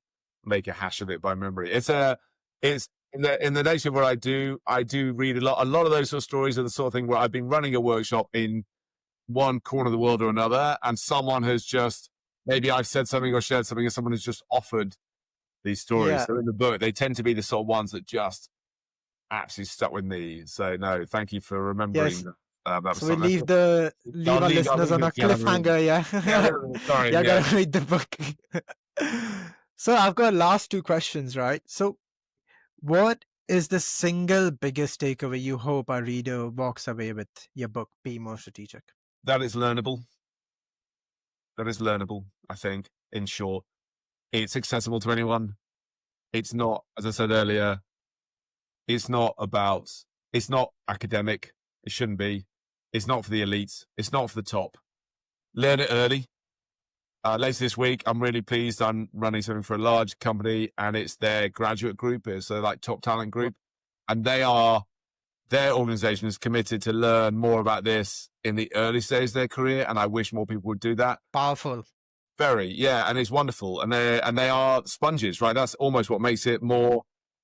make a hash of it by memory. It's in the nature of what I do read a lot. A lot of those sort of stories are the sort of thing where I've been running a workshop in one corner of the world or another, and someone has just maybe I've said something or shared something and someone has just offered these stories. Yeah. So in the book, they tend to be the sort of ones that just absolutely stuck with me. So no, thank you for remembering Yes. that. That was So we something. leave our I'll listeners leave on it a to you, Hannah. cliffhanger. Yeah, Yeah. sorry, Yeah, yeah. gotta read the book. So I've got last two questions, right? So what is the single biggest takeaway you hope our reader walks away with your book, Be More Strategic? That is learnable. That is learnable, I think, in short. It's accessible to anyone. It's not, as I said earlier, it's not academic. It shouldn't be. It's not for the elites. It's not for the top. Learn it early. Later this week, I'm really pleased. I'm running something for a large company, and it's their graduate group. It's a like top talent group, and their organization is committed to learn more about this in the early stage of their career. And I wish more people would do that. Powerful. Very, yeah, and it's wonderful, and they are sponges, right? That's almost what makes it more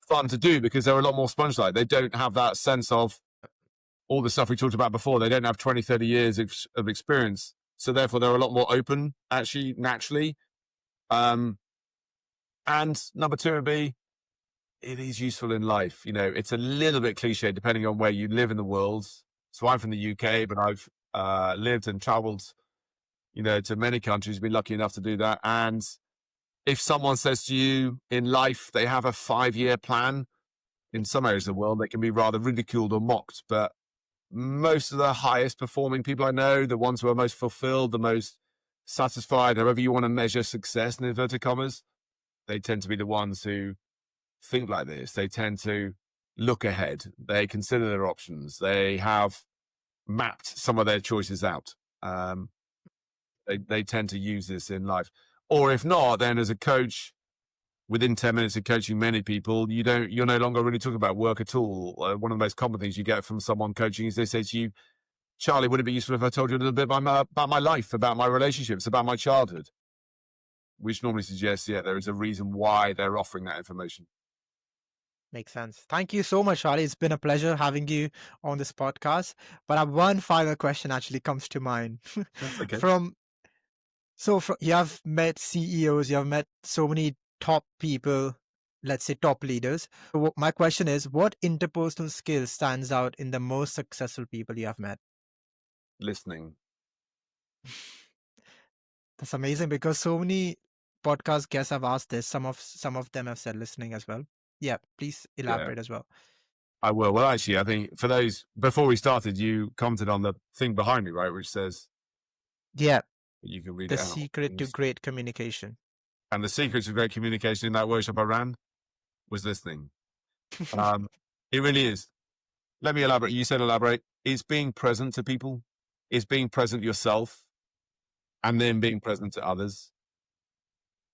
fun to do because they're a lot more sponge-like. They don't have that sense of all the stuff we talked about before. They don't have 20, 30 years of experience, so therefore they're a lot more open, actually, naturally. And number two would be, it is useful in life. You know, it's a little bit cliche depending on where you live in the world. So I'm from the UK, but I've lived and traveled, to many countries, been lucky enough to do that. And if someone says to you in life they have a 5-year plan, in some areas of the world, they can be rather ridiculed or mocked. But most of the highest performing people I know, the ones who are most fulfilled, the most satisfied, however you want to measure success in inverted commas, they tend to be the ones who think like this. They tend to look ahead. They consider their options. They have mapped some of their choices out. They tend to use this in life. Or if not, then as a coach, within 10 minutes of coaching many people, you're no longer really talking about work at all. One of the most common things you get from someone coaching is they say to you, Charlie, would it be useful if I told you a little bit about my life, about my relationships, about my childhood? Which normally suggests, there is a reason why they're offering that information. Makes sense. Thank you so much, Charlie. It's been a pleasure having you on this podcast. But one final question actually comes to mind. That's okay. You have met CEOs, you have met so many top people, let's say top leaders. So my question is, what interpersonal skill stands out in the most successful people you have met? Listening. That's amazing because so many podcast guests have asked this. Some of them have said listening as well. Yeah, please elaborate as well. I will. Well, actually, I think for those, before we started, you commented on the thing behind me, right, which says, yeah, you can read the it out. secret to great communication. And the secret to great communication in that workshop I ran was listening. It really is. Let me elaborate. You said elaborate. It's being present to people. It's being present yourself and then being present to others.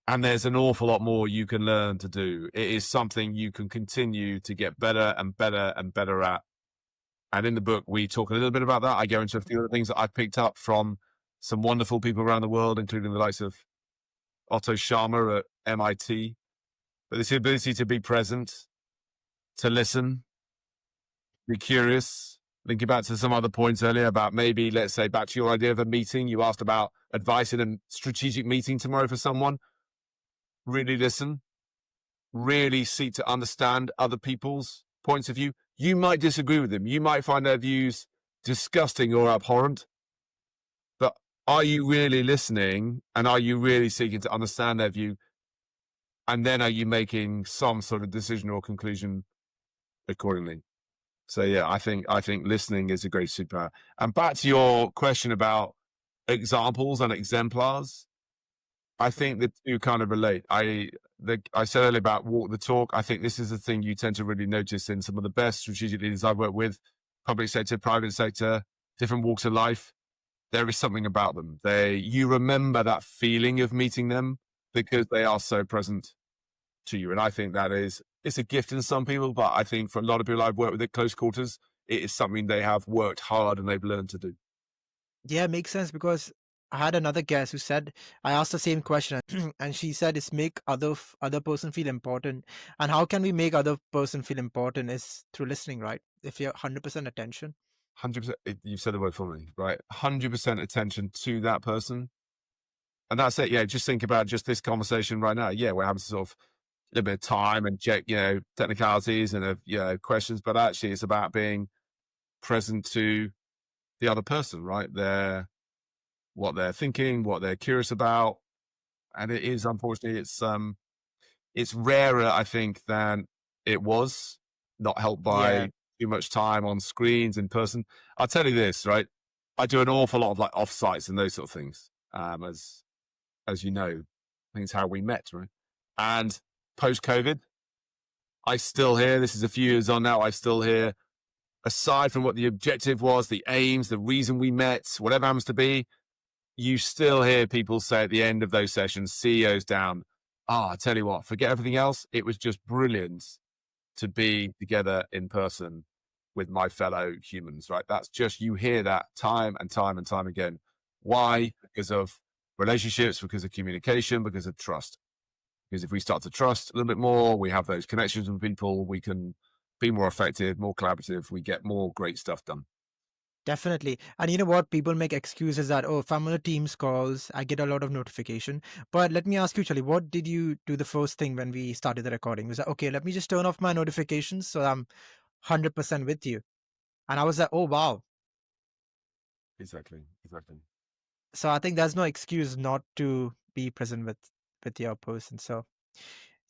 And there's an awful lot more you can learn to do. It is something you can continue to get better and better and better at. And in the book, we talk a little bit about that. I go into a few of the things that I've picked up from some wonderful people around the world, including the likes of Otto Scharmer at MIT. But this ability to be present, to listen, be curious, thinking back to some other points earlier about maybe, let's say, back to your idea of a meeting. You asked about advice in a strategic meeting tomorrow for someone. Really listen, really seek to understand other people's points of view. You might disagree with them. You might find their views disgusting or abhorrent. But are you really listening? And are you really seeking to understand their view? And then are you making some sort of decision or conclusion accordingly? So yeah, I think listening is a great superpower. And back to your question about examples and exemplars, I think the two kind of relate. I said earlier about walk the talk. I think this is the thing you tend to really notice in some of the best strategic leaders I've worked with, public sector, private sector, different walks of life. There is something about them. You remember that feeling of meeting them because they are so present to you. And I think it's a gift in some people, but I think for a lot of people I've worked with at close quarters, it is something they have worked hard and they've learned to do. Yeah, it makes sense because I had another guest who said, I asked the same question and she said it's make other person feel important. And how can we make other person feel important is through listening, right? If you're 100% attention. 100%. You've said the word for me, right? 100% attention to that person. And that's it. Yeah. Just think about just this conversation right now. Yeah. We're having sort of a little bit of time and check, technicalities and, questions, but actually it's about being present to the other person, right? What they're thinking, what they're curious about. And it is, unfortunately, it's rarer, I think, than it was, not helped Yeah, by too much time on screens in person. I'll tell you this, right? I do an awful lot of like offsites and those sort of things. As you know, I think it's how we met, right? And post COVID, I still hear, this is a few years on now, I still hear, aside from what the objective was, the aims, the reason we met, whatever happens to be, you still hear people say at the end of those sessions, CEOs down, I tell you what, forget everything else. It was just brilliant to be together in person with my fellow humans, right? That's just, you hear that time and time and time again. Why? Because of relationships, because of communication, because of trust. Because if we start to trust a little bit more, we have those connections with people, we can be more effective, more collaborative, we get more great stuff done. definitely. And you know what? People make excuses that, oh, if I'm on a Teams calls, I get a lot of notification. But let me ask you, Charlie, what did you do the first thing when we started the recording? Was that, okay, let me just turn off my notifications so I'm 100% with you. And I was like, oh, wow. Exactly. So I think there's no excuse not to be present with your person. So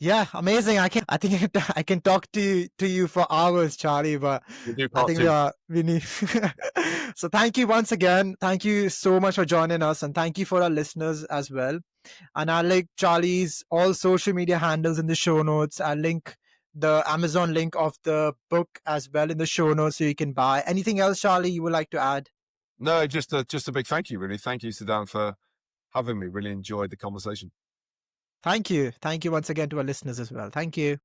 yeah, amazing. I think I can talk to you for hours, Charlie, but We'll do I part think two. we need. So thank you once again. Thank you so much for joining us, and thank you for our listeners as well. And I'll link Charlie's all social media handles in the show notes. I'll link the Amazon link of the book as well in the show notes so you can buy. Anything else, Charlie, you would like to add? No, just a big thank you, really. Thank you, Sudan, for having me. Really enjoyed the conversation. Thank you. Thank you once again to our listeners as well. Thank you.